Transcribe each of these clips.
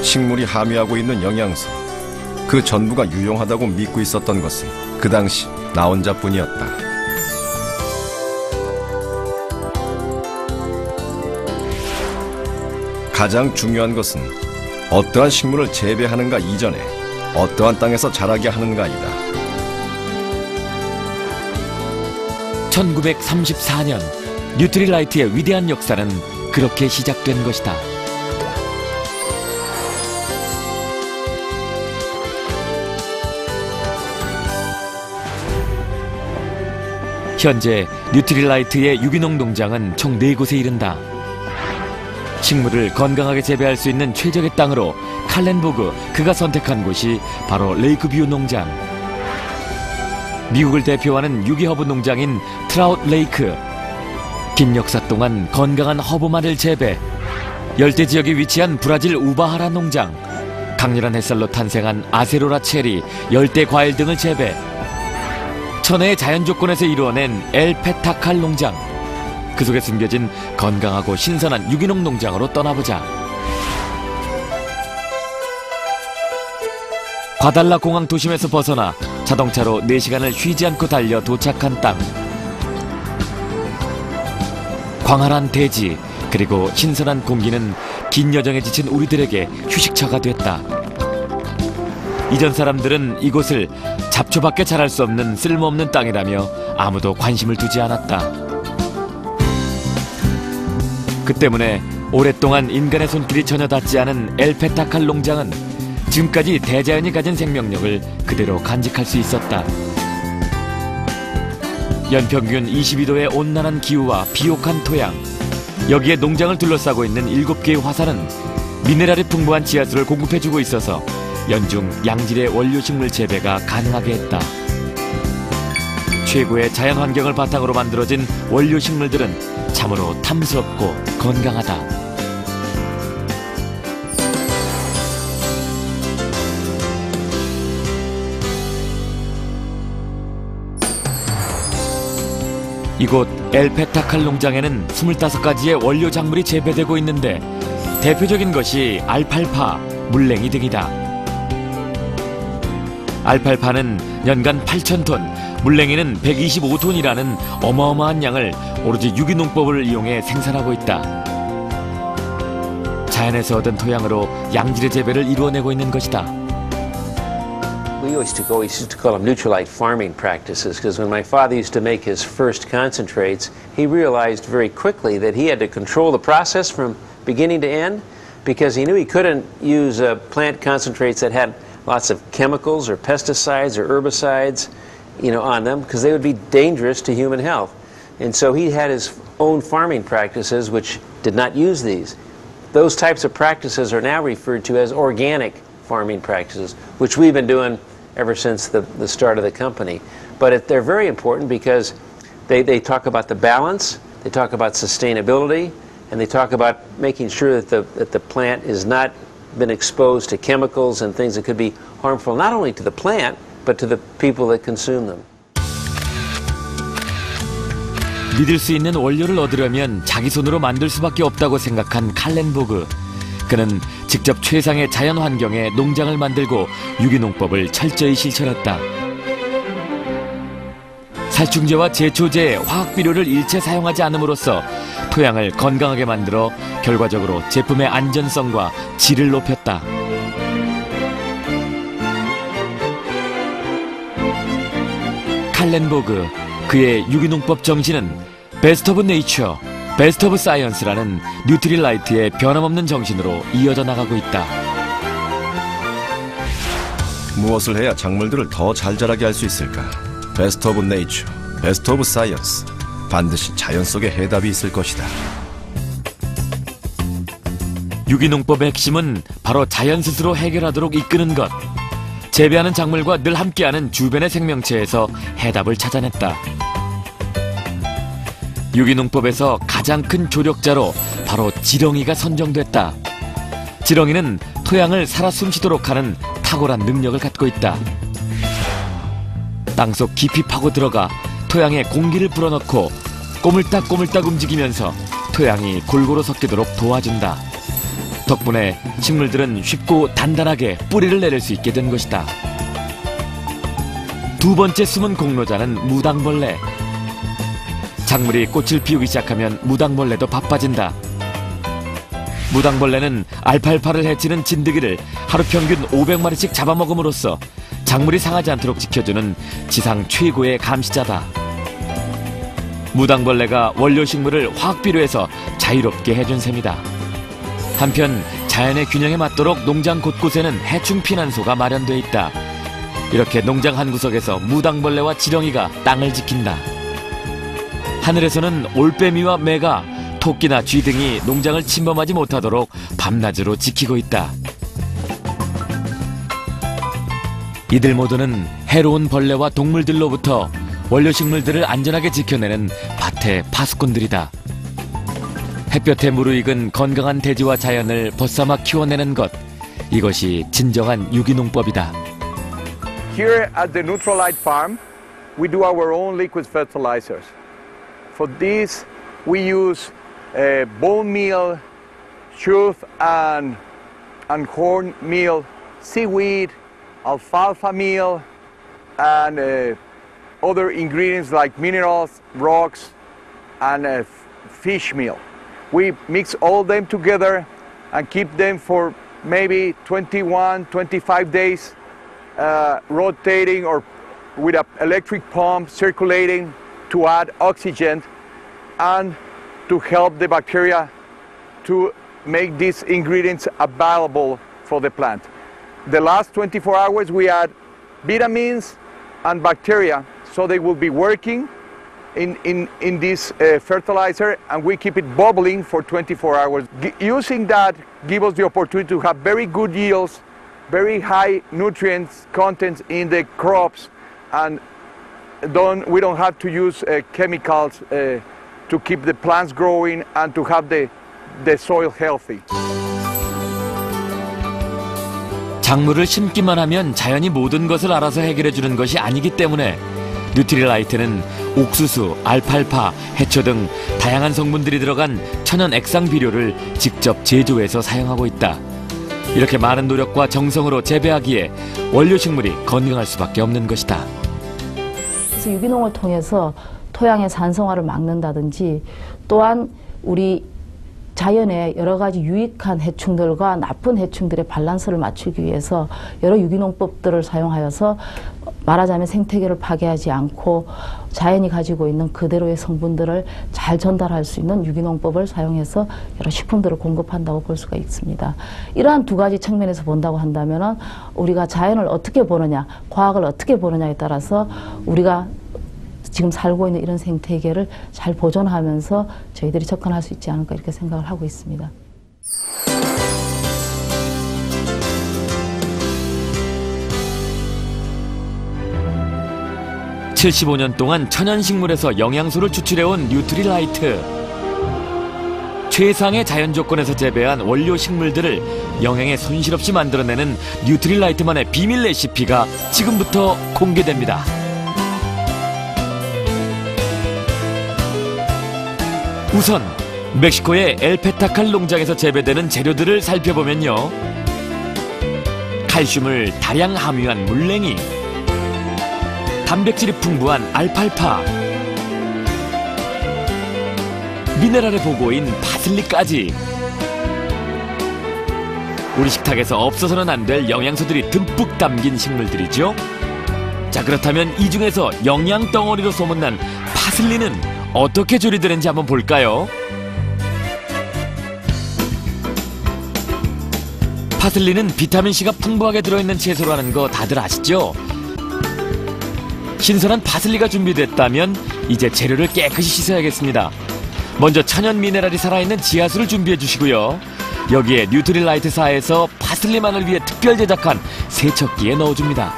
식물이 함유하고 있는 영양소, 그 전부가 유용하다고 믿고 있었던 것은 그 당시 나 혼자뿐이었다. 가장 중요한 것은 어떠한 식물을 재배하는가 이전에 어떠한 땅에서 자라게 하는가이다. 1934년 뉴트리라이트의 위대한 역사는 그렇게 시작된 것이다. 현재 뉴트리라이트의 유기농 농장은 총 4곳에 이른다. 식물을 건강하게 재배할 수 있는 최적의 땅으로 칼렌보그 그가 선택한 곳이 바로 레이크뷰 농장. 미국을 대표하는 유기허브 농장인 트라웃 레이크. 긴 역사 동안 건강한 허브만을 재배. 열대 지역에 위치한 브라질 우바하라 농장. 강렬한 햇살로 탄생한 아세로라 체리, 열대 과일 등을 재배. 천혜의 자연 조건에서 이루어낸 엘페타칼 농장. 그 속에 숨겨진 건강하고 신선한 유기농 농장으로 떠나보자. 과달라 공항 도심에서 벗어나 자동차로 4시간을 쉬지 않고 달려 도착한 땅. 광활한 대지 그리고 신선한 공기는 긴 여정에 지친 우리들에게 휴식처가 됐다. 이전 사람들은 이곳을 잡초밖에 자랄 수 없는 쓸모없는 땅이라며 아무도 관심을 두지 않았다. 그 때문에 오랫동안 인간의 손길이 전혀 닿지 않은 엘페타칼 농장은 지금까지 대자연이 가진 생명력을 그대로 간직할 수 있었다. 연평균 22도의 온난한 기후와 비옥한 토양, 여기에 농장을 둘러싸고 있는 7개의 화산은 미네랄이 풍부한 지하수를 공급해주고 있어서 연중 양질의 원료식물 재배가 가능하게 했다. 최고의 자연 환경을 바탕으로 만들어진 원료식물들은 참으로 탐스럽고 건강하다. 이곳 엘페타칼 농장에는 25가지의 원료 작물이 재배되고 있는데 대표적인 것이 알팔파, 물냉이 등이다. 알팔파는 연간 8,000톤, 물냉이는 125톤이라는 어마어마한 양을 오로지 유기농법을 이용해 생산하고 있다. 자연에서 얻은 토양으로 양질의 재배를 이루어내고 있는 것이다. We used to call them Nutrilite farming practices, because when my father used to make his first concentrates, he realized very quickly that he had to control the process from beginning to end, because he knew he couldn't use plant concentrates that had lots of chemicals or pesticides or herbicides, on them, because they would be dangerous to human health. And so he had his own farming practices which did not use these. Those types of practices are now referred to as organic farming practices, which we've been doing ever since the start of the company. But they're very important because they talk about the balance, they talk about sustainability, and they talk about making sure that the plant is not been exposed to chemicals and things that could be harmful not only to the plant, but to the people that consume them. 믿을 수 있는 원료를 얻으려면 자기 손으로 만들 수밖에 없다고 생각한 칼렌보그. 그는 직접 최상의 자연 환경에 농장을 만들고 유기농법을 철저히 실천했다. 살충제와 제초제, 화학비료를 일체 사용하지 않음으로써 토양을 건강하게 만들어 결과적으로 제품의 안전성과 질을 높였다. 칼렌보그, 그의 유기농법 정신은 베스트 오브 네이처, 베스트 오브 사이언스라는 뉴트리라이트의 변함없는 정신으로 이어져 나가고 있다. 무엇을 해야 작물들을 더 잘 자라게 할 수 있을까? 베스트 오브 네이처, 베스트 오브 사이언스. 반드시 자연 속에 해답이 있을 것이다. 유기농법의 핵심은 바로 자연 스스로 해결하도록 이끄는 것. 재배하는 작물과 늘 함께하는 주변의 생명체에서 해답을 찾아냈다. 유기농법에서 가장 큰 조력자로 바로 지렁이가 선정됐다. 지렁이는 토양을 살아 숨쉬도록 하는 탁월한 능력을 갖고 있다. 땅속 깊이 파고 들어가 토양에 공기를 불어넣고 꼬물딱꼬물딱 움직이면서 토양이 골고루 섞이도록 도와준다. 덕분에 식물들은 쉽고 단단하게 뿌리를 내릴 수 있게 된 것이다. 두 번째 숨은 공로자는 무당벌레. 작물이 꽃을 피우기 시작하면 무당벌레도 바빠진다. 무당벌레는 알팔파를 해치는 진드기를 하루 평균 500마리씩 잡아먹음으로써 작물이 상하지 않도록 지켜주는 지상 최고의 감시자다. 무당벌레가 원료식물을 화학비료에서 자유롭게 해준 셈이다. 한편 자연의 균형에 맞도록 농장 곳곳에는 해충 피난소가 마련돼 있다. 이렇게 농장 한 구석에서 무당벌레와 지렁이가 땅을 지킨다. 하늘에서는 올빼미와 매가 토끼나 쥐 등이 농장을 침범하지 못하도록 밤낮으로 지키고 있다. 이들 모두는 해로운 벌레와 동물들로부터 원료식물들을 안전하게 지켜내는 밭의 파수꾼들이다. 햇볕에 무르익은 건강한 대지와 자연을 벗삼아 키워내는 것, 이것이 진정한 유기농법이다. Here at the Nutrilite farm, we do our own liquid fertilizers. For this, we use bone meal, chaff and corn meal, seaweed, alfalfa meal, and other ingredients like minerals, rocks, and fish meal. We mix all them together and keep them for maybe 21, 25 days, rotating or with an electric pump circulating to add oxygen and to help the bacteria to make these ingredients available for the plant. The last 24 hours we add vitamins and bacteria so they will be working in this fertilizer, and we keep it bubbling for 24 hours. Using that gives us the opportunity to have very good yields, very high nutrients contents in the crops, and we don't have to use chemicals to keep the plants growing and to have the soil healthy. 작물을 심기만 하면 자연이 모든 것을 알아서 해결해 주는 것이 아니기 때문에 뉴트리라이트는 옥수수, 알팔파, 해초 등 다양한 성분들이 들어간 천연 액상 비료를 직접 제조해서 사용하고 있다. 이렇게 많은 노력과 정성으로 재배하기에 원료식물이 건강할 수밖에 없는 것이다. 그래서 유기농을 통해서 토양의 산성화를 막는다든지, 또한 우리 자연의 여러 가지 유익한 해충들과 나쁜 해충들의 밸런스를 맞추기 위해서 여러 유기농법들을 사용하여서 말하자면 생태계를 파괴하지 않고 자연이 가지고 있는 그대로의 성분들을 잘 전달할 수 있는 유기농법을 사용해서 여러 식품들을 공급한다고 볼 수가 있습니다. 이러한 두 가지 측면에서 본다고 한다면 우리가 자연을 어떻게 보느냐, 과학을 어떻게 보느냐에 따라서 우리가 지금 살고 있는 이런 생태계를 잘 보존하면서 저희들이 접근할 수 있지 않을까 이렇게 생각을 하고 있습니다. (75년) 동안 천연식물에서 영양소를 추출해온 뉴트리라이트. 최상의 자연 조건에서 재배한 원료 식물들을 영양에 손실 없이 만들어내는 뉴트리라이트만의 비밀 레시피가 지금부터 공개됩니다. 우선 멕시코의 엘페타칼 농장에서 재배되는 재료들을 살펴보면요, 칼슘을 다량 함유한 물냉이, 단백질이 풍부한 알팔파, 미네랄의 보고인 파슬리까지 우리 식탁에서 없어서는 안 될 영양소들이 듬뿍 담긴 식물들이죠. 자, 그렇다면 이 중에서 영양 덩어리로 소문난 파슬리는 어떻게 조리되는지 한번 볼까요? 파슬리는 비타민C가 풍부하게 들어있는 채소라는 거 다들 아시죠? 신선한 파슬리가 준비됐다면 이제 재료를 깨끗이 씻어야겠습니다. 먼저 천연 미네랄이 살아있는 지하수를 준비해 주시고요. 여기에 뉴트리라이트사에서 파슬리만을 위해 특별 제작한 세척기에 넣어줍니다.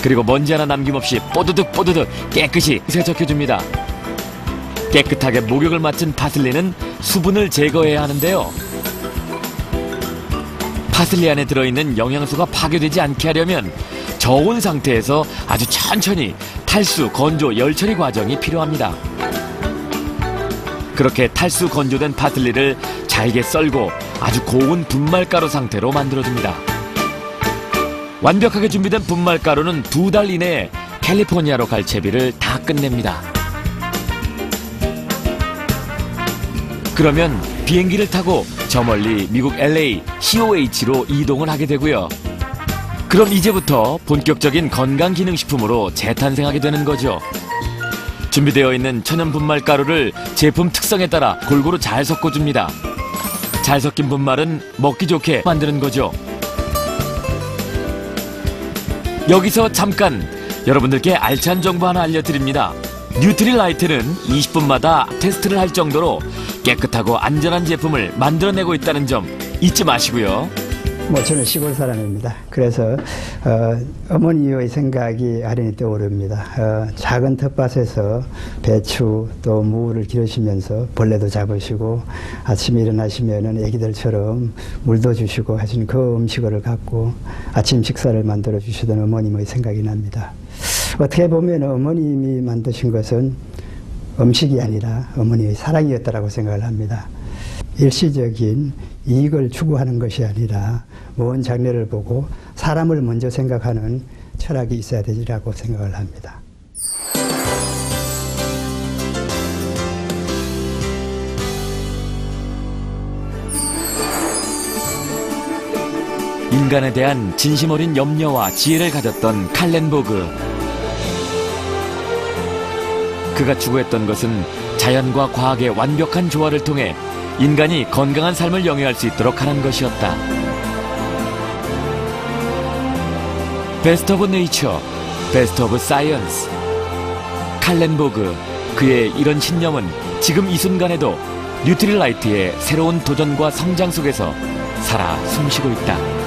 그리고 먼지 하나 남김없이 뽀드득 깨끗이 세척해줍니다. 깨끗하게 목욕을 마친 파슬리는 수분을 제거해야 하는데요. 파슬리 안에 들어있는 영양소가 파괴되지 않게 하려면 저온 상태에서 아주 천천히 탈수, 건조, 열 처리 과정이 필요합니다. 그렇게 탈수 건조된 파슬리를 잘게 썰고 아주 고운 분말가루 상태로 만들어줍니다. 완벽하게 준비된 분말가루는 2달 이내에 캘리포니아로 갈 채비를 다 끝냅니다. 그러면 비행기를 타고 저 멀리 미국 LA COH로 이동을 하게 되고요. 그럼 이제부터 본격적인 건강기능식품으로 재탄생하게 되는 거죠. 준비되어 있는 천연 분말 가루를 제품 특성에 따라 골고루 잘 섞어줍니다. 잘 섞인 분말은 먹기 좋게 만드는 거죠. 여기서 잠깐 여러분들께 알찬 정보 하나 알려드립니다. 뉴트리라이트는 20분마다 테스트를 할 정도로 깨끗하고 안전한 제품을 만들어내고 있다는 점 잊지 마시고요. 저는 시골 사람입니다. 그래서 어머니의 생각이 아련히 떠오릅니다. 작은 텃밭에서 배추 또 무를 기르시면서 벌레도 잡으시고 아침에 일어나시면은 애기들처럼 물도 주시고 하신 그 음식을 갖고 아침 식사를 만들어 주시던 어머님의 생각이 납니다. 어떻게 보면 어머님이 만드신 것은 음식이 아니라 어머니의 사랑이었다라고 생각을 합니다. 일시적인 이익을 추구하는 것이 아니라 먼 장래를 보고 사람을 먼저 생각하는 철학이 있어야 되리라고 생각을 합니다. 인간에 대한 진심 어린 염려와 지혜를 가졌던 칼렌보그. 그가 추구했던 것은 자연과 과학의 완벽한 조화를 통해 인간이 건강한 삶을 영위할 수 있도록 하는 것이었다. 베스트 오브 네이처, 베스트 오브 사이언스. 칼렌보그, 그의 이런 신념은 지금 이 순간에도 뉴트리라이트의 새로운 도전과 성장 속에서 살아 숨쉬고 있다.